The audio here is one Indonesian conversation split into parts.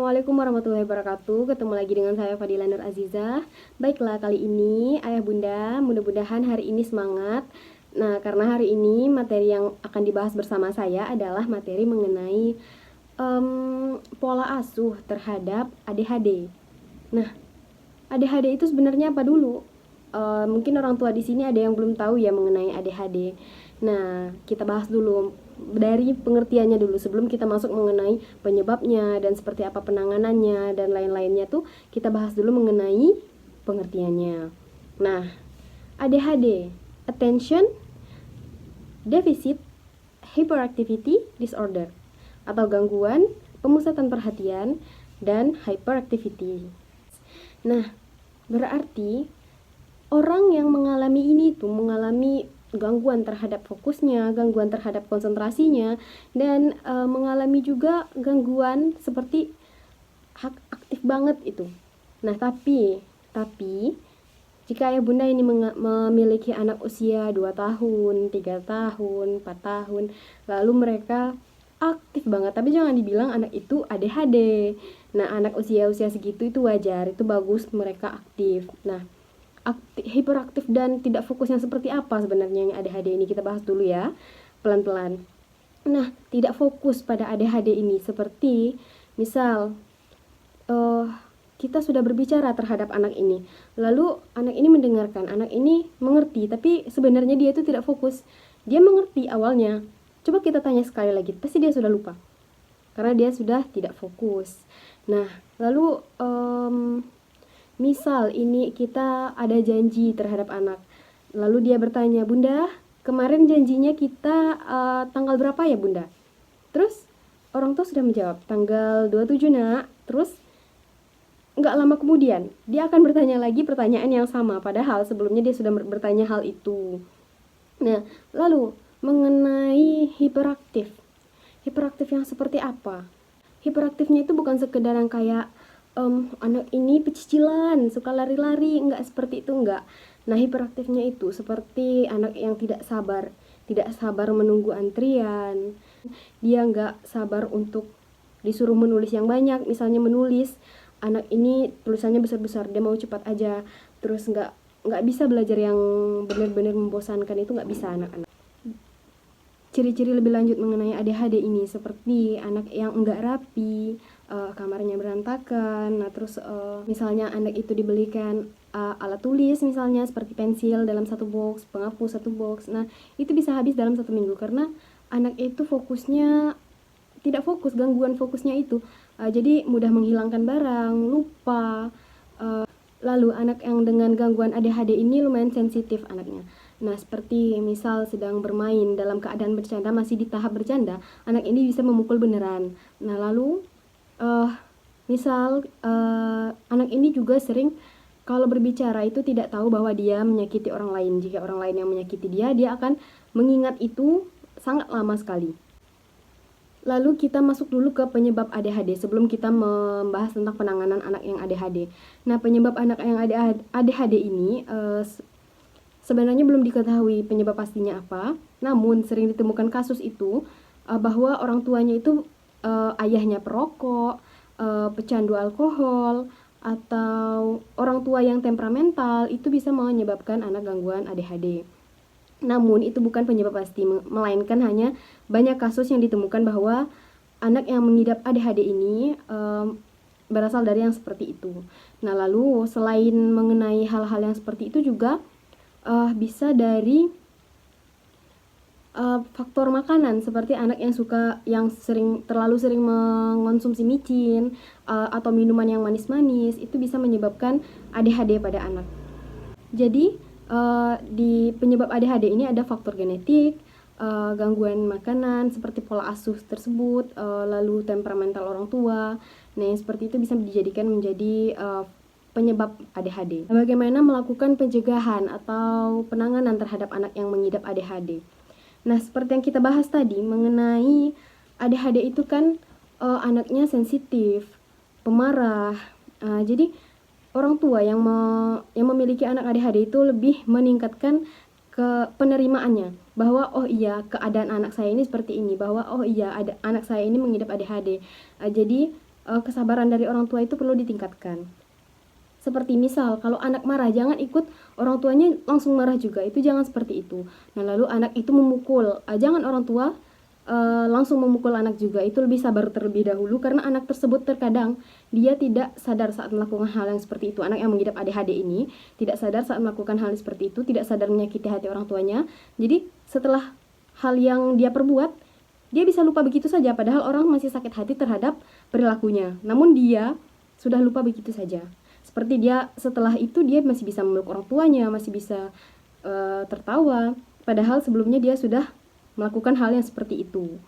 Assalamualaikum warahmatullahi wabarakatuh. Ketemu lagi dengan saya Fadila Nur Azizah. Baiklah, kali ini ayah bunda mudah-mudahan hari ini semangat. Nah, karena hari ini materi yang akan dibahas bersama saya adalah materi mengenai pola asuh terhadap ADHD. Nah, ADHD itu sebenarnya apa dulu? Mungkin orang tua di sini ada yang belum tahu ya mengenai ADHD. Nah, kita bahas dulu dari pengertiannya dulu sebelum kita masuk mengenai penyebabnya dan seperti apa penanganannya dan lain-lainnya tuh kita bahas dulu mengenai pengertiannya. Nah, ADHD, Attention Deficit Hyperactivity Disorder, atau gangguan pemusatan perhatian dan hyperactivity. Nah, berarti orang yang mengalami ini tuh mengalami gangguan terhadap fokusnya, gangguan terhadap konsentrasinya, dan mengalami juga gangguan seperti aktif banget itu. Nah, tapi jika ayah bunda ini memiliki anak usia 2 tahun, 3 tahun, 4 tahun, lalu mereka aktif banget, tapi jangan dibilang anak itu ADHD. Nah, anak usia-usia segitu itu wajar, itu bagus mereka aktif. Nah, hiperaktif dan tidak fokus yang seperti apa sebenarnya yang ADHD ini, kita bahas dulu ya pelan-pelan. Nah, tidak fokus pada ADHD ini seperti misal kita sudah berbicara terhadap anak ini, lalu anak ini mendengarkan, anak ini mengerti, tapi sebenarnya dia itu tidak fokus. Dia mengerti awalnya, coba kita tanya sekali lagi, pasti dia sudah lupa karena dia sudah tidak fokus. Nah, lalu misal ini kita ada janji terhadap anak, lalu dia bertanya, "Bunda, kemarin janjinya kita tanggal berapa ya bunda?" Terus orang tua sudah menjawab, "Tanggal 27 nak." Terus nggak lama kemudian dia akan bertanya lagi pertanyaan yang sama, padahal sebelumnya dia sudah bertanya hal itu. Nah, lalu mengenai hiperaktif yang seperti apa? Hiperaktifnya itu bukan sekedar yang kayak anak ini pecicilan, suka lari-lari, enggak seperti itu, enggak. Nah, hiperaktifnya itu seperti anak yang tidak sabar menunggu antrian. Dia enggak sabar untuk disuruh menulis yang banyak, misalnya menulis, anak ini tulisannya besar-besar, dia mau cepat aja. Terus enggak bisa belajar yang benar-benar membosankan, itu enggak bisa anak-anak. Ciri-ciri lebih lanjut mengenai ADHD ini seperti anak yang enggak rapi, kamarnya berantakan. Nah, terus misalnya anak itu dibelikan alat tulis misalnya seperti pensil dalam satu box, penghapus satu box. Nah, itu bisa habis dalam 1 minggu karena anak itu fokusnya tidak fokus, gangguan fokusnya itu. Jadi mudah menghilangkan barang, lupa. Lalu anak yang dengan gangguan ADHD ini lumayan sensitif anaknya. Nah, seperti misal sedang bermain dalam keadaan bercanda, masih di tahap bercanda, anak ini bisa memukul beneran. Nah, lalu misal anak ini juga sering kalau berbicara itu tidak tahu bahwa dia menyakiti orang lain. Jika orang lain yang menyakiti dia akan mengingat itu sangat lama sekali. Lalu kita masuk dulu ke penyebab ADHD sebelum kita membahas tentang penanganan anak yang ADHD. Nah, penyebab anak yang ADHD ini sebenarnya belum diketahui penyebab pastinya apa. Namun sering ditemukan kasus itu bahwa orang tuanya itu ayahnya perokok, pecandu alkohol, atau orang tua yang temperamental, itu bisa menyebabkan anak gangguan ADHD. Namun itu bukan penyebab pasti, melainkan hanya banyak kasus yang ditemukan bahwa anak yang mengidap ADHD ini berasal dari yang seperti itu. Nah, lalu selain mengenai hal-hal yang seperti itu juga bisa dari faktor makanan, seperti anak yang terlalu sering mengonsumsi micin atau minuman yang manis-manis, itu bisa menyebabkan ADHD pada anak. Jadi di penyebab ADHD ini ada faktor genetik, gangguan makanan seperti pola asuh tersebut, lalu temperamental orang tua. Nah, yang seperti itu bisa dijadikan menjadi penyebab ADHD. Bagaimana melakukan pencegahan atau penanganan terhadap anak yang mengidap ADHD? Nah, seperti yang kita bahas tadi mengenai ADHD itu kan anaknya sensitif, pemarah. Jadi orang tua yang memiliki anak ADHD itu lebih meningkatkan ke penerimaannya, bahwa oh iya keadaan anak saya ini seperti ini, bahwa oh iya anak saya ini mengidap ADHD. Jadi kesabaran dari orang tua itu perlu ditingkatkan. Seperti misal, kalau anak marah, jangan ikut orang tuanya langsung marah juga, itu jangan seperti itu. Nah, lalu anak itu memukul, jangan orang tua langsung memukul anak juga, itu lebih sabar terlebih dahulu, karena anak tersebut terkadang dia tidak sadar saat melakukan hal yang seperti itu. Anak yang mengidap ADHD ini tidak sadar saat melakukan hal seperti itu, tidak sadar menyakiti hati orang tuanya. Jadi setelah hal yang dia perbuat, dia bisa lupa begitu saja, padahal orang masih sakit hati terhadap perilakunya, namun dia sudah lupa begitu saja. Seperti dia setelah itu dia masih bisa memeluk orang tuanya, masih bisa tertawa, padahal sebelumnya dia sudah melakukan hal yang seperti itu.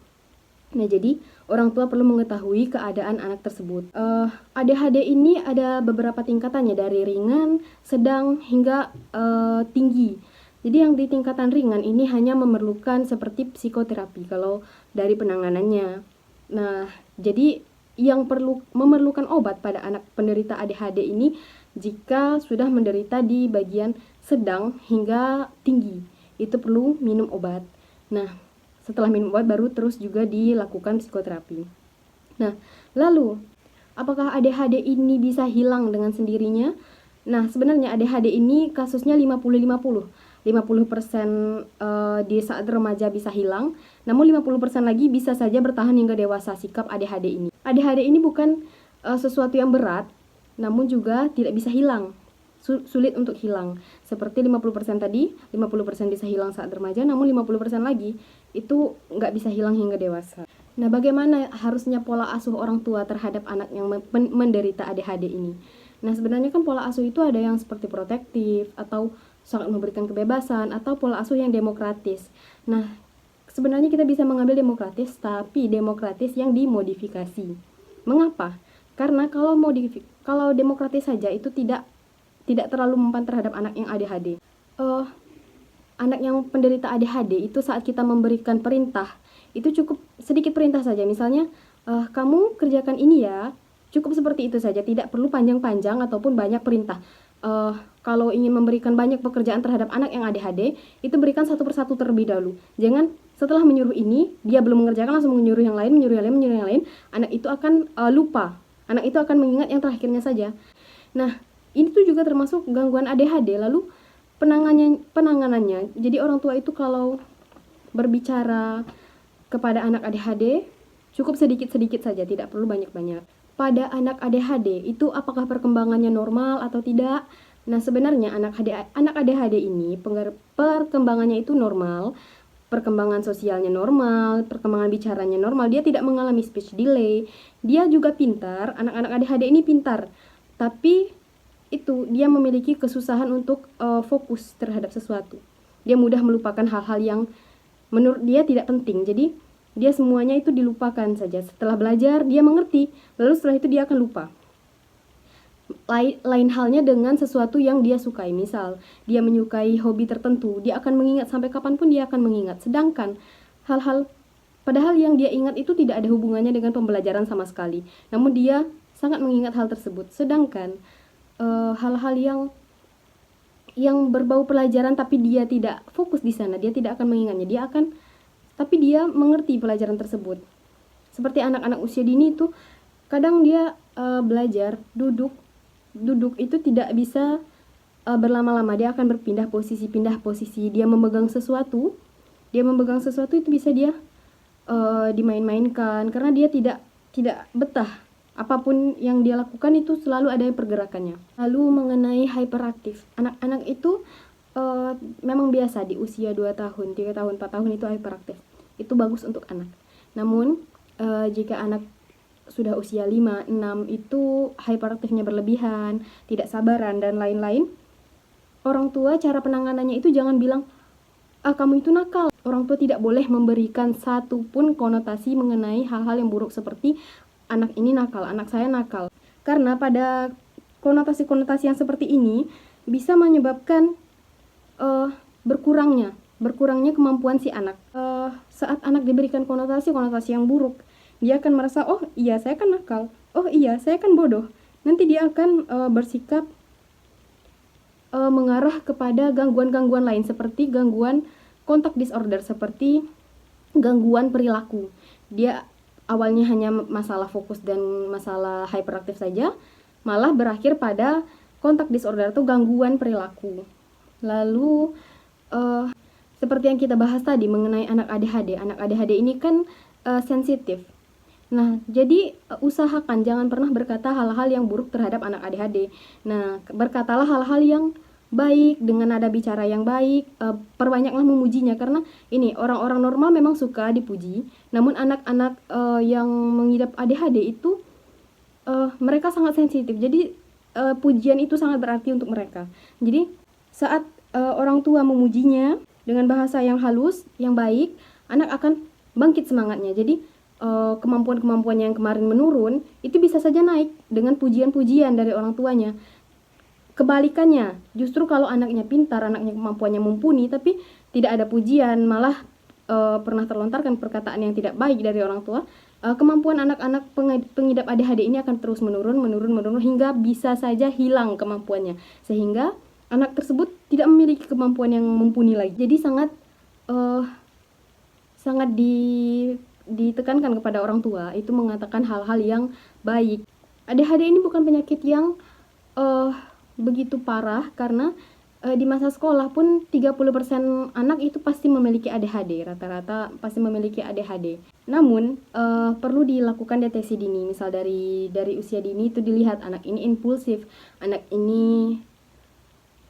Nah, jadi orang tua perlu mengetahui keadaan anak tersebut. ADHD ini ada beberapa tingkatannya, dari ringan, sedang, hingga tinggi. Jadi yang di tingkatan ringan ini hanya memerlukan seperti psikoterapi kalau dari penanganannya. Nah, jadi yang memerlukan obat pada anak penderita ADHD ini jika sudah menderita di bagian sedang hingga tinggi, itu perlu minum obat. Nah, setelah minum obat baru terus juga dilakukan psikoterapi. Nah, lalu apakah ADHD ini bisa hilang dengan sendirinya? Nah, sebenarnya ADHD ini kasusnya 50-50. 50% di saat remaja bisa hilang, namun 50% lagi bisa saja bertahan hingga dewasa sikap ADHD ini. ADHD ini bukan sesuatu yang berat, namun juga tidak bisa hilang, sulit untuk hilang. Seperti 50% tadi, 50% bisa hilang saat remaja, namun 50% lagi itu nggak bisa hilang hingga dewasa. Nah, bagaimana harusnya pola asuh orang tua terhadap anak yang menderita ADHD ini? Nah, sebenarnya kan pola asuh itu ada yang seperti protektif, atau sangat memberikan kebebasan, atau pola asuh yang demokratis. Nah, sebenarnya kita bisa mengambil demokratis, tapi demokratis yang dimodifikasi. Mengapa? Karena kalau demokratis saja itu tidak terlalu mempan terhadap anak yang ADHD. Anak yang penderita ADHD itu saat kita memberikan perintah, itu cukup sedikit perintah saja. Misalnya, kamu kerjakan ini ya, cukup seperti itu saja, tidak perlu panjang-panjang ataupun banyak perintah. Kalau ingin memberikan banyak pekerjaan terhadap anak yang ADHD, itu berikan satu persatu terlebih dahulu. Jangan setelah menyuruh ini, dia belum mengerjakan langsung menyuruh yang lain, menyuruh yang lain. Anak itu akan lupa. Anak itu akan mengingat yang terakhirnya saja. Nah, ini tuh juga termasuk gangguan ADHD. Lalu penanganannya. Jadi orang tua itu kalau berbicara kepada anak ADHD, cukup sedikit-sedikit saja, tidak perlu banyak-banyak. Pada anak ADHD itu apakah perkembangannya normal atau tidak? Nah, sebenarnya anak ADHD ini perkembangannya itu normal, perkembangan sosialnya normal, perkembangan bicaranya normal, dia tidak mengalami speech delay, dia juga pintar, anak-anak ADHD ini pintar, tapi itu dia memiliki kesusahan untuk fokus terhadap sesuatu. Dia mudah melupakan hal-hal yang menurut dia tidak penting, jadi dia semuanya itu dilupakan saja. Setelah belajar dia mengerti, lalu setelah itu dia akan lupa. Lain halnya dengan sesuatu yang dia sukai. Misal dia menyukai hobi tertentu, dia akan mengingat sampai kapanpun dia akan mengingat. Sedangkan padahal yang dia ingat itu tidak ada hubungannya dengan pembelajaran sama sekali, namun dia sangat mengingat hal tersebut. Sedangkan hal-hal yang berbau pelajaran tapi dia tidak fokus di sana, dia tidak akan mengingatnya. Tapi dia mengerti pelajaran tersebut. Seperti anak-anak usia dini itu, kadang dia belajar, duduk itu tidak bisa berlama-lama. Dia akan pindah posisi. Dia memegang sesuatu itu bisa dia dimain-mainkan, karena dia tidak betah. Apapun yang dia lakukan itu selalu ada pergerakannya. Lalu mengenai hyperaktif, anak-anak itu memang biasa di usia 2 tahun, 3 tahun, 4 tahun itu hyperaktif. Itu bagus untuk anak. Namun jika anak sudah usia 5, 6 itu hyperaktifnya berlebihan, tidak sabaran dan lain-lain, orang tua cara penanganannya itu jangan bilang, kamu itu nakal. Orang tua tidak boleh memberikan satu pun konotasi mengenai hal-hal yang buruk seperti anak ini nakal, anak saya nakal. Karena pada konotasi-konotasi yang seperti ini bisa menyebabkan berkurangnya kemampuan si anak. Saat anak diberikan konotasi yang buruk, dia akan merasa, oh iya saya kan nakal, oh iya saya kan bodoh. Nanti dia akan bersikap mengarah kepada gangguan-gangguan lain, seperti gangguan kontak disorder, seperti gangguan perilaku. Dia awalnya hanya masalah fokus dan masalah hyperaktif saja, malah berakhir pada kontak disorder atau gangguan perilaku. Lalu seperti yang kita bahas tadi mengenai anak ADHD ini kan sensitif. Nah, jadi usahakan jangan pernah berkata hal-hal yang buruk terhadap anak ADHD. Nah, berkatalah hal-hal yang baik dengan nada bicara yang baik, perbanyaklah memujinya, karena ini orang-orang normal memang suka dipuji, namun anak-anak yang mengidap ADHD itu mereka sangat sensitif. Jadi pujian itu sangat berarti untuk mereka. Jadi saat orang tua memujinya dengan bahasa yang halus, yang baik, anak akan bangkit semangatnya. Jadi kemampuan-kemampuannya yang kemarin menurun itu bisa saja naik dengan pujian-pujian dari orang tuanya. Kebalikannya, justru kalau anaknya pintar, anaknya kemampuannya mumpuni, tapi tidak ada pujian, malah pernah terlontarkan perkataan yang tidak baik dari orang tua, kemampuan anak-anak pengidap ADHD ini akan terus menurun hingga bisa saja hilang kemampuannya, sehingga anak tersebut tidak memiliki kemampuan yang mumpuni lagi. Jadi sangat ditekankan kepada orang tua itu mengatakan hal-hal yang baik. ADHD ini bukan penyakit yang begitu parah, karena di masa sekolah pun 30% anak itu pasti memiliki ADHD, rata-rata pasti memiliki ADHD. Namun perlu dilakukan deteksi dini, misal dari usia dini itu dilihat anak ini impulsif, anak ini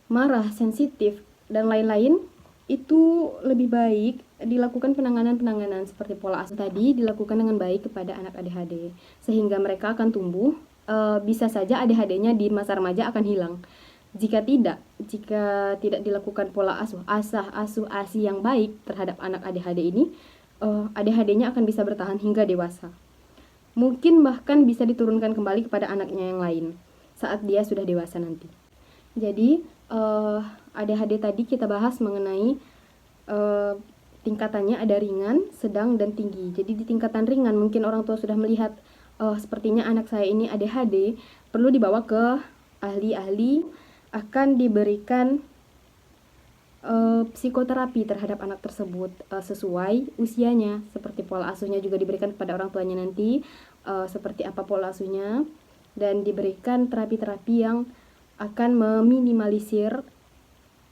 marah, sensitif, dan lain-lain. Itu lebih baik dilakukan penanganan seperti pola asuh tadi dilakukan dengan baik kepada anak ADHD, sehingga mereka akan tumbuh. Bisa saja ADHD-nya di masa remaja akan hilang. Jika tidak dilakukan pola asuh ASI yang baik terhadap anak ADHD ini, ADHD-nya akan bisa bertahan hingga dewasa. Mungkin bahkan bisa diturunkan kembali kepada anaknya yang lain saat dia sudah dewasa nanti. Jadi ADHD tadi kita bahas mengenai tingkatannya ada ringan, sedang, dan tinggi. Jadi di tingkatan ringan mungkin orang tua sudah melihat sepertinya anak saya ini ADHD, perlu dibawa ke ahli-ahli, akan diberikan psikoterapi terhadap anak tersebut sesuai usianya, seperti pola asuhnya juga diberikan kepada orang tuanya nanti, seperti apa pola asuhnya, dan diberikan terapi-terapi yang akan meminimalisir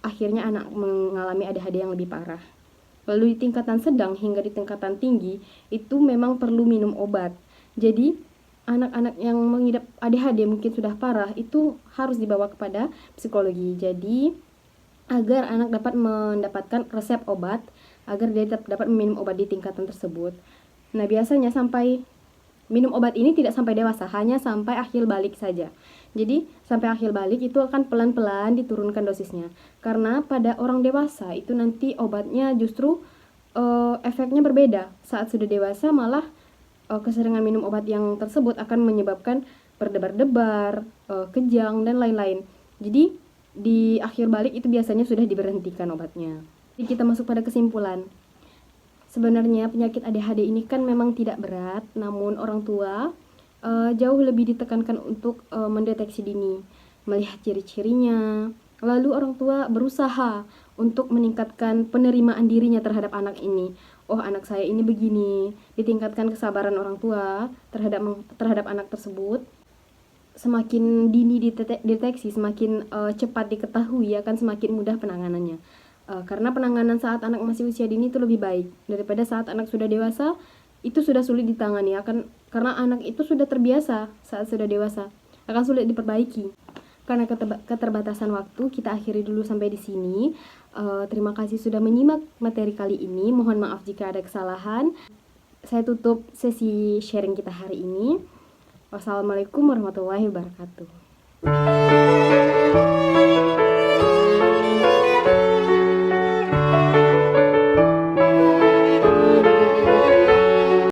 akhirnya anak mengalami ADHD yang lebih parah. Lalu di tingkatan sedang hingga di tingkatan tinggi itu memang perlu minum obat. Jadi anak-anak yang mengidap ADHD mungkin sudah parah itu harus dibawa kepada psikologi. Jadi agar anak dapat mendapatkan resep obat, agar dia dapat meminum obat di tingkatan tersebut. Nah, biasanya sampai minum obat ini tidak sampai dewasa, hanya sampai akhil balik saja. Jadi sampai akhil balik itu akan pelan-pelan diturunkan dosisnya. Karena pada orang dewasa itu nanti obatnya justru efeknya berbeda. Saat sudah dewasa malah keseringan minum obat yang tersebut akan menyebabkan berdebar-debar, kejang, dan lain-lain. Jadi di akhir balik itu biasanya sudah diberhentikan obatnya. Jadi kita masuk pada kesimpulan. Sebenarnya penyakit ADHD ini kan memang tidak berat, namun orang tua jauh lebih ditekankan untuk mendeteksi dini, melihat ciri-cirinya. Lalu orang tua berusaha untuk meningkatkan penerimaan dirinya terhadap anak ini. Oh, anak saya ini begini. Ditingkatkan kesabaran orang tua terhadap anak tersebut. Semakin dini deteksi, semakin cepat diketahui, akan semakin mudah penanganannya. Karena penanganan saat anak masih usia dini itu lebih baik daripada saat anak sudah dewasa. Itu sudah sulit ditangani, karena anak itu sudah terbiasa saat sudah dewasa, akan sulit diperbaiki. Karena keterbatasan waktu, kita akhiri dulu sampai di sini. Terima kasih sudah menyimak materi kali ini. Mohon maaf jika ada kesalahan. Saya tutup sesi sharing kita hari ini. Wassalamualaikum warahmatullahi wabarakatuh.